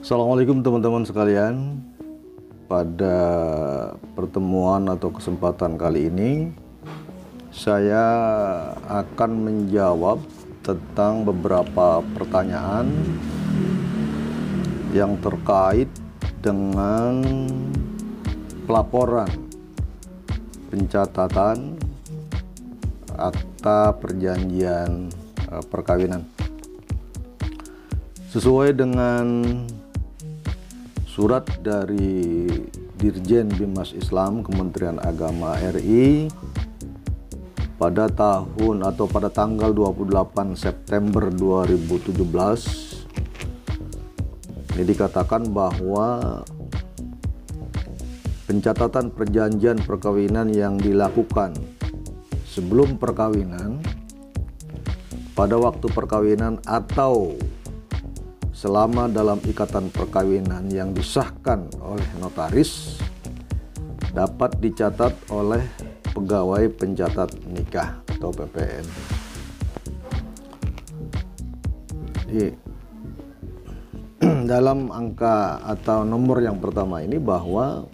Assalamualaikum teman-teman sekalian. Pada pertemuan atau kesempatan kali ini saya akan menjawab tentang beberapa pertanyaan yang terkait dengan pelaporan pencatatan akta perjanjian perkawinan sesuai dengan surat dari Dirjen Bimas Islam Kementerian Agama RI pada tahun atau pada tanggal 28 September 2017. Ini dikatakan bahwa pencatatan perjanjian perkawinan yang dilakukan sebelum perkawinan, pada waktu perkawinan atau selama dalam ikatan perkawinan yang disahkan oleh notaris dapat dicatat oleh pegawai pencatat nikah atau PPN. Jadi, dalam angka atau nomor yang pertama ini bahwa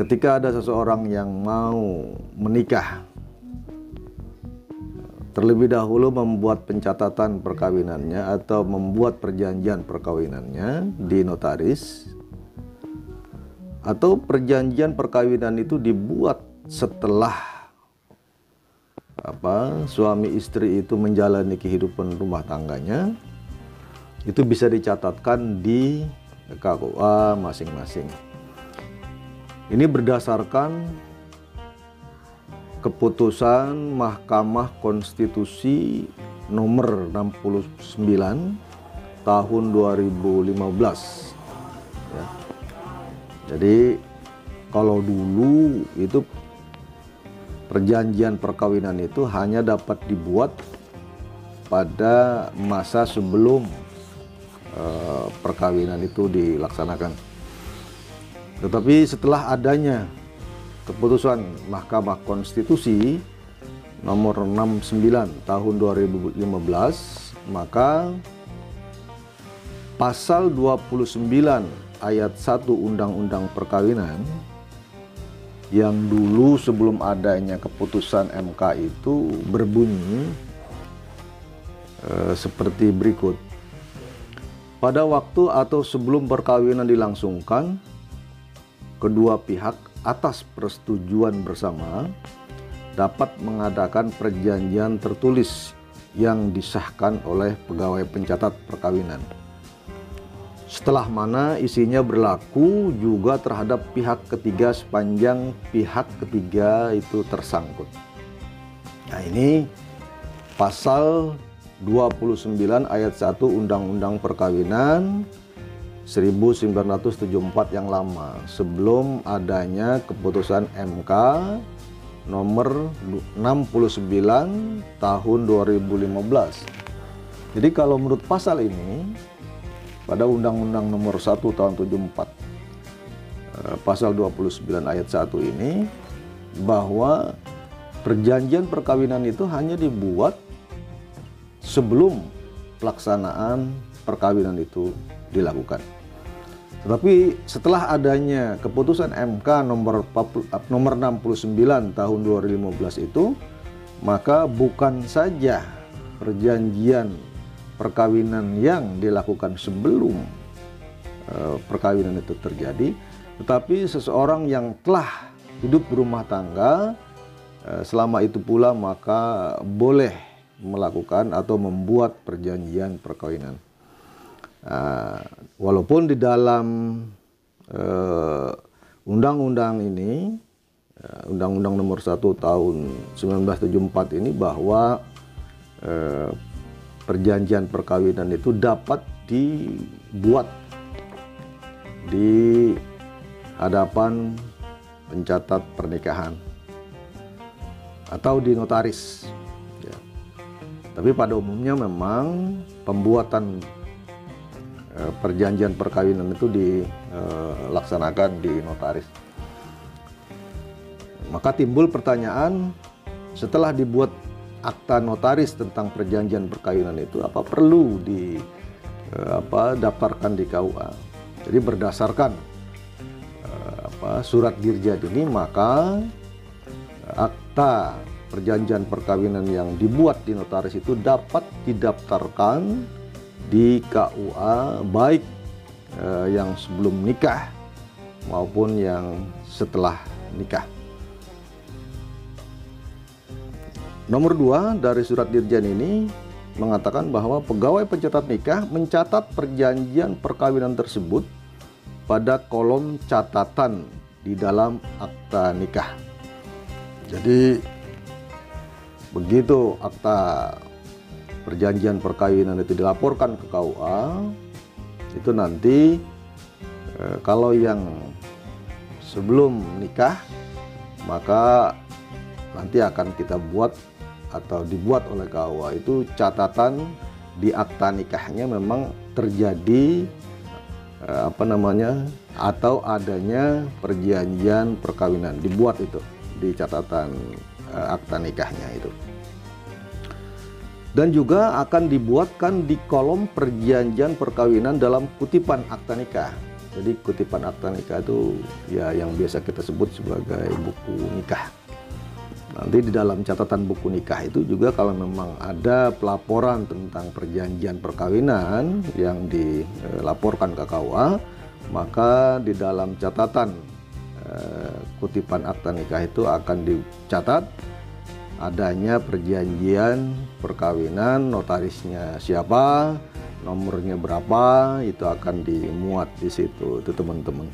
ketika ada seseorang yang mau menikah, terlebih dahulu membuat pencatatan perkawinannya atau membuat perjanjian perkawinannya di notaris, atau perjanjian perkawinan itu dibuat setelah suami istri itu menjalani kehidupan rumah tangganya, itu bisa dicatatkan di KUA masing-masing. Ini berdasarkan keputusan Mahkamah Konstitusi nomor 69 tahun 2015 ya. Jadi kalau dulu itu perjanjian perkawinan itu hanya dapat dibuat pada masa sebelum perkawinan itu dilaksanakan. Tetapi setelah adanya keputusan Mahkamah Konstitusi nomor 69 tahun 2015, maka pasal 29 ayat 1 Undang-Undang Perkawinan yang dulu sebelum adanya keputusan MK itu berbunyi seperti berikut. Pada waktu atau sebelum perkawinan dilangsungkan, kedua pihak atas persetujuan bersama dapat mengadakan perjanjian tertulis yang disahkan oleh pegawai pencatat perkawinan, setelah mana isinya berlaku juga terhadap pihak ketiga sepanjang pihak ketiga itu tersangkut. Nah, ini pasal 29 ayat 1 Undang-Undang Perkawinan 1974 yang lama, sebelum adanya keputusan MK nomor 69 tahun 2015. Jadi kalau menurut pasal ini pada Undang-Undang nomor 1 tahun 74 pasal 29 ayat 1 ini, bahwa perjanjian perkawinan itu hanya dibuat sebelum pelaksanaan perkawinan itu dilakukan. Tetapi setelah adanya keputusan MK nomor 69 tahun 2015 itu, maka bukan saja perjanjian perkawinan yang dilakukan sebelum perkawinan itu terjadi, tetapi seseorang yang telah hidup berumah tangga selama itu pula maka boleh melakukan atau membuat perjanjian perkawinan. Walaupun di dalam undang-undang ini, Undang-Undang nomor 1 tahun 1974 ini, bahwa perjanjian perkawinan itu dapat dibuat di hadapan pencatat pernikahan atau di notaris ya. Tapi pada umumnya memang pembuatan perjanjian perkawinan itu dilaksanakan di notaris. Maka timbul pertanyaan, setelah dibuat akta notaris tentang perjanjian perkawinan itu, apa perlu daftarkan di KUA. Jadi berdasarkan surat dirjad ini, maka akta perjanjian perkawinan yang dibuat di notaris itu dapat didaftarkan di KUA, baik yang sebelum nikah maupun yang setelah nikah. Nomor 2 dari surat dirjan ini mengatakan bahwa pegawai pencatat nikah mencatat perjanjian perkawinan tersebut pada kolom catatan di dalam akta nikah. Jadi begitu akta perjanjian perkawinan itu dilaporkan ke KUA, itu nanti kalau yang sebelum nikah, maka nanti akan kita buat atau dibuat oleh KUA itu catatan di akta nikahnya memang terjadi atau adanya perjanjian perkawinan, dibuat itu di catatan akta nikahnya itu. Dan juga akan dibuatkan di kolom perjanjian perkawinan dalam kutipan akta nikah. Jadi kutipan akta nikah itu ya yang biasa kita sebut sebagai buku nikah. Nanti di dalam catatan buku nikah itu juga kalau memang ada pelaporan tentang perjanjian perkawinan yang dilaporkan ke KUA, maka di dalam catatan kutipan akta nikah itu akan dicatat adanya perjanjian perkawinan, notarisnya siapa, nomornya berapa, itu akan dimuat di situ, itu teman-teman.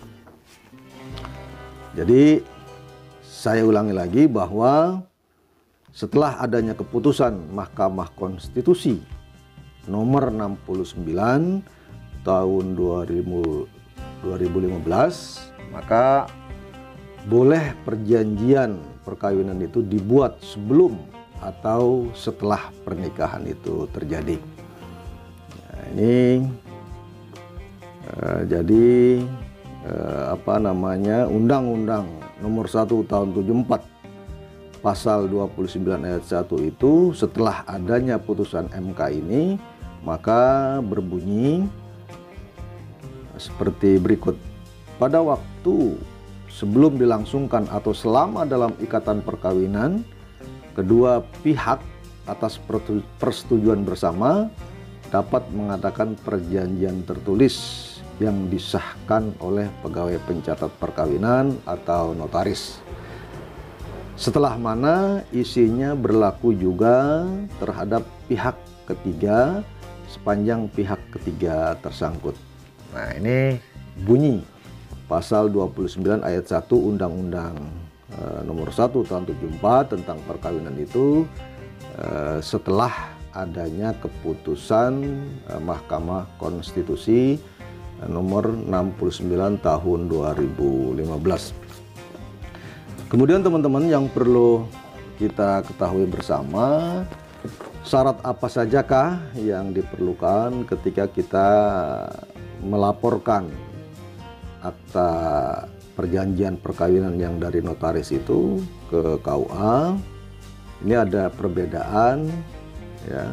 Jadi saya ulangi lagi bahwa setelah adanya keputusan Mahkamah Konstitusi nomor 69 tahun 2015, maka boleh perjanjian perkawinan itu dibuat sebelum atau setelah pernikahan itu terjadi. Nah, ini jadi Undang-Undang Nomor 1 Tahun 74 Pasal 29 ayat 1 itu setelah adanya putusan MK ini maka berbunyi seperti berikut. Pada waktu sebelum dilangsungkan atau selama dalam ikatan perkawinan, kedua pihak atas persetujuan bersama dapat mengadakan perjanjian tertulis yang disahkan oleh pegawai pencatat perkawinan atau notaris. Setelah mana isinya berlaku juga terhadap pihak ketiga sepanjang pihak ketiga tersangkut. Nah, ini bunyi Pasal 29 ayat 1 Undang-Undang Nomor 1 Tahun 74 tentang perkawinan itu setelah adanya keputusan Mahkamah Konstitusi Nomor 69 Tahun 2015. Kemudian teman-teman yang perlu kita ketahui bersama, syarat apa sajakah yang diperlukan ketika kita melaporkan akta perjanjian perkawinan yang dari notaris itu ke KUA. Ini ada perbedaan ya.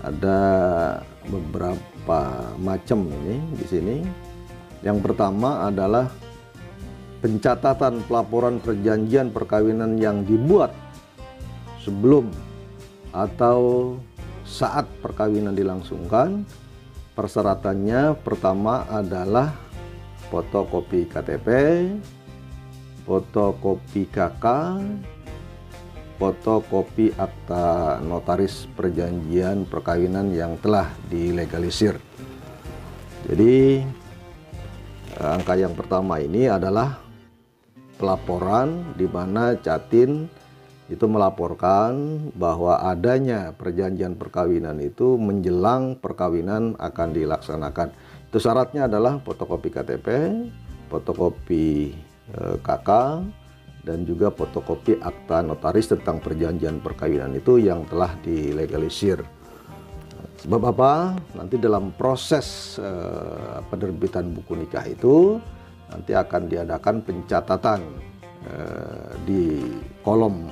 Ada beberapa macam ini di sini. Yang pertama adalah pencatatan pelaporan perjanjian perkawinan yang dibuat sebelum atau saat perkawinan dilangsungkan. Persyaratannya pertama adalah fotokopi KTP, fotokopi KK, fotokopi akta notaris perjanjian perkawinan yang telah dilegalisir. Jadi angka yang pertama ini adalah pelaporan di mana Catin itu melaporkan bahwa adanya perjanjian perkawinan itu menjelang perkawinan akan dilaksanakan. Itu syaratnya adalah fotokopi KTP, fotokopi KK, dan juga fotokopi akta notaris tentang perjanjian perkawinan itu yang telah dilegalisir. Sebab apa? Nanti dalam proses penerbitan buku nikah itu nanti akan diadakan pencatatan di kolom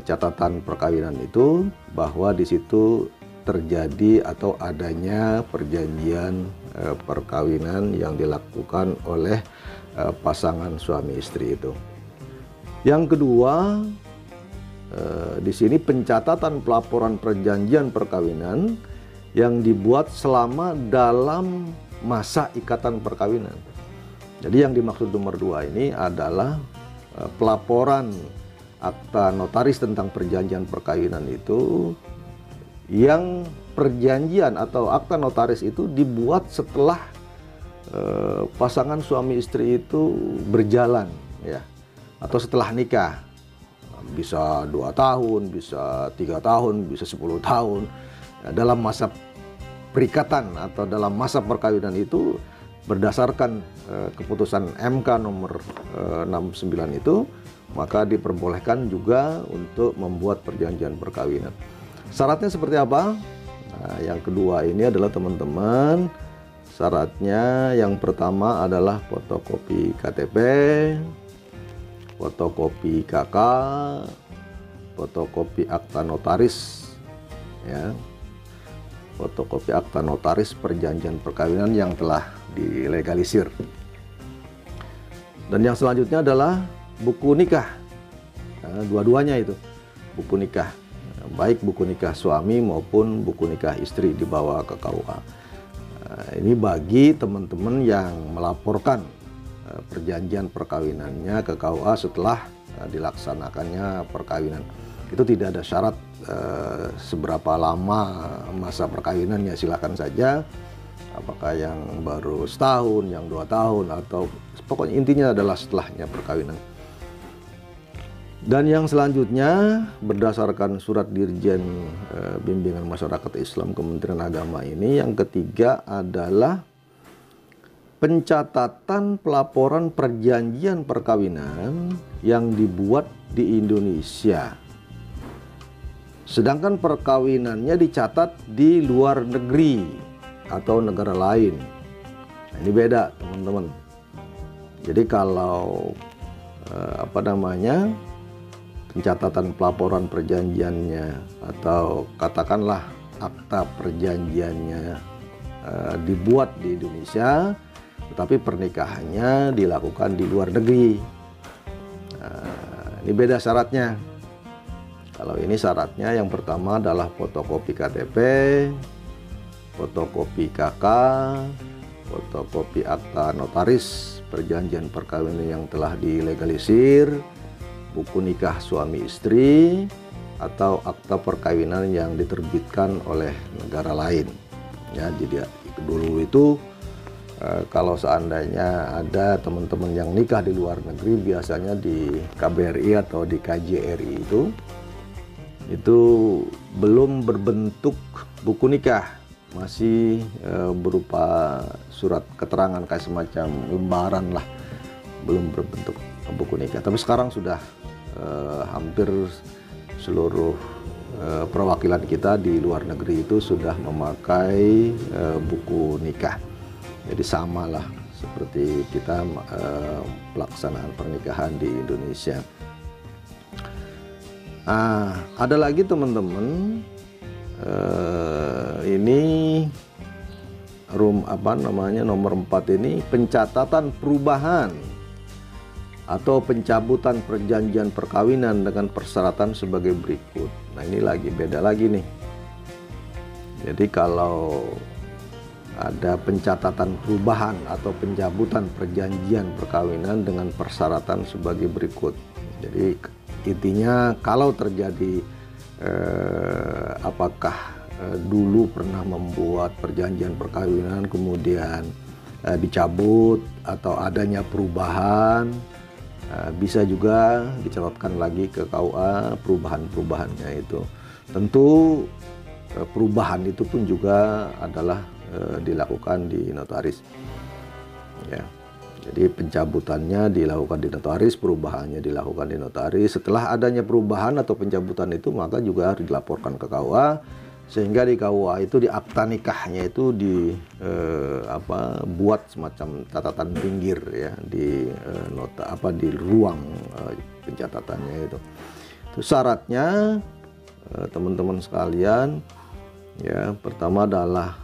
catatan perkawinan itu bahwa di situ terjadi atau adanya perjanjian perkawinan yang dilakukan oleh pasangan suami istri itu. Yang kedua, di sini pencatatan pelaporan perjanjian perkawinan yang dibuat selama dalam masa ikatan perkawinan. Jadi yang dimaksud nomor 2 ini adalah pelaporan akta notaris tentang perjanjian perkawinan itu yang perjanjian atau akta notaris itu dibuat setelah pasangan suami istri itu berjalan, ya, atau setelah nikah. Bisa 2 tahun, bisa 3 tahun, bisa 10 tahun. Dalam masa perikatan atau dalam masa perkawinan itu berdasarkan keputusan MK nomor 69 itu, maka diperbolehkan juga untuk membuat perjanjian perkawinan. Syaratnya seperti apa? Nah, yang kedua ini adalah teman-teman, syaratnya yang pertama adalah fotokopi KTP, fotokopi KK, fotokopi akta notaris, ya, fotokopi akta notaris perjanjian perkawinan yang telah dilegalisir. Dan yang selanjutnya adalah buku nikah. Nah, dua-duanya itu buku nikah, baik buku nikah suami maupun buku nikah istri dibawa ke KUA. Ini bagi teman-teman yang melaporkan perjanjian perkawinannya ke KUA setelah dilaksanakannya perkawinan. Itu tidak ada syarat seberapa lama masa perkawinannya, silakan saja. Apakah yang baru setahun, yang 2 tahun, atau pokoknya intinya adalah setelahnya perkawinan. Dan yang selanjutnya berdasarkan surat Dirjen Bimbingan Masyarakat Islam Kementerian Agama ini, yang ketiga adalah pencatatan pelaporan perjanjian perkawinan yang dibuat di Indonesia, sedangkan perkawinannya dicatat di luar negeri atau negara lain. Nah, ini beda teman-teman. Jadi kalau pencatatan pelaporan perjanjiannya atau katakanlah akta perjanjiannya dibuat di Indonesia, tetapi pernikahannya dilakukan di luar negeri. Ini beda syaratnya. Kalau ini syaratnya yang pertama adalah fotokopi KTP, fotokopi KK, fotokopi akta notaris perjanjian perkawinan yang telah dilegalisir, buku nikah suami istri, atau akta perkawinan yang diterbitkan oleh negara lain. Ya, jadi dulu itu kalau seandainya ada teman-teman yang nikah di luar negeri, biasanya di KBRI atau di KJRI itu belum berbentuk buku nikah, masih berupa surat keterangan kayak semacam lembaran lah, belum berbentuk buku nikah. Tapi sekarang sudah hampir seluruh perwakilan kita di luar negeri itu sudah memakai buku nikah. Jadi samalah seperti kita pelaksanaan pernikahan di Indonesia. Ada lagi teman-teman, ini nomor 4 ini pencatatan perubahan atau pencabutan perjanjian perkawinan dengan persyaratan sebagai berikut. Nah, ini lagi beda lagi nih. Jadi kalau ada pencatatan perubahan atau pencabutan perjanjian perkawinan dengan persyaratan sebagai berikut. Jadi intinya kalau terjadi apakah dulu pernah membuat perjanjian perkawinan kemudian dicabut atau adanya perubahan, bisa juga dicatatkan lagi ke KUA perubahan-perubahannya itu. Tentu perubahan itu pun juga adalah dilakukan di notaris, ya. Jadi pencabutannya dilakukan di notaris, perubahannya dilakukan di notaris. Setelah adanya perubahan atau pencabutan itu, maka juga harus dilaporkan ke KUA, sehingga di KUA itu di akta nikahnya itu buat semacam catatan pinggir, ya, di di ruang pencatatannya itu. Itu syaratnya teman-teman sekalian, Ya, pertama adalah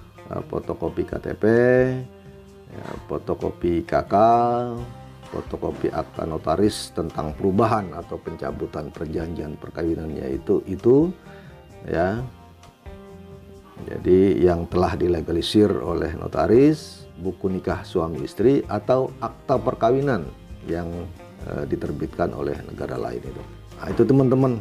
fotokopi KTP, ya, fotokopi KK, fotokopi akta notaris tentang perubahan atau pencabutan perjanjian perkawinannya itu ya. Jadi yang telah dilegalisir oleh notaris, buku nikah suami istri, atau akta perkawinan yang diterbitkan oleh negara lain itu. Nah, itu teman-teman,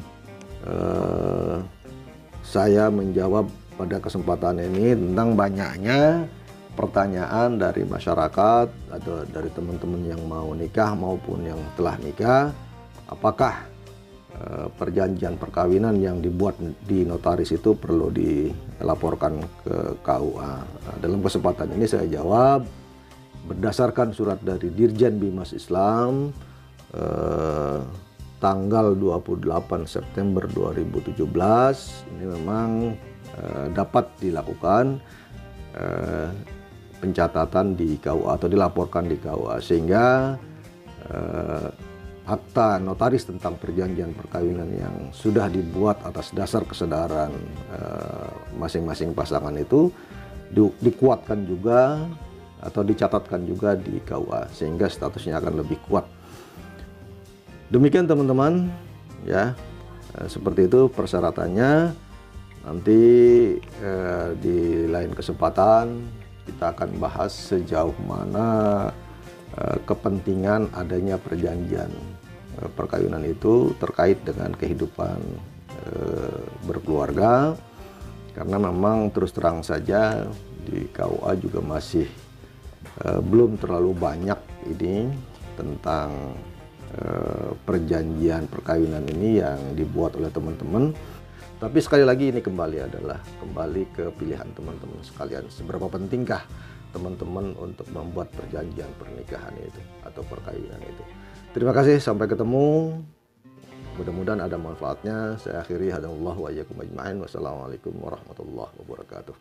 saya menjawab pada kesempatan ini tentang banyaknya pertanyaan dari masyarakat atau dari teman-teman yang mau nikah maupun yang telah nikah. Apakah perjanjian perkawinan yang dibuat di notaris itu perlu dilaporkan ke KUA? Nah, dalam kesempatan ini saya jawab berdasarkan surat dari Dirjen Bimas Islam tanggal 28 September 2017 ini memang dapat dilakukan pencatatan di KUA atau dilaporkan di KUA, sehingga akta notaris tentang perjanjian perkawinan yang sudah dibuat atas dasar kesadaran masing-masing pasangan itu dikuatkan juga atau dicatatkan juga di KUA, sehingga statusnya akan lebih kuat. Demikian teman-teman ya, seperti itu persyaratannya. Nanti di lain kesempatan kita akan bahas sejauh mana kepentingan adanya perjanjian perkawinan itu terkait dengan kehidupan berkeluarga, karena memang terus terang saja di KUA juga masih belum terlalu banyak ini tentang perjanjian perkawinan ini yang dibuat oleh teman-teman. Tapi sekali lagi ini kembali ke pilihan teman-teman sekalian. Seberapa pentingkah teman-teman untuk membuat perjanjian pernikahan itu atau perkawinan itu. Terima kasih, sampai ketemu. Mudah-mudahan ada manfaatnya. Saya akhiri, hadallahu wa iyyakum ajma'in. Wassalamualaikum warahmatullahi wabarakatuh.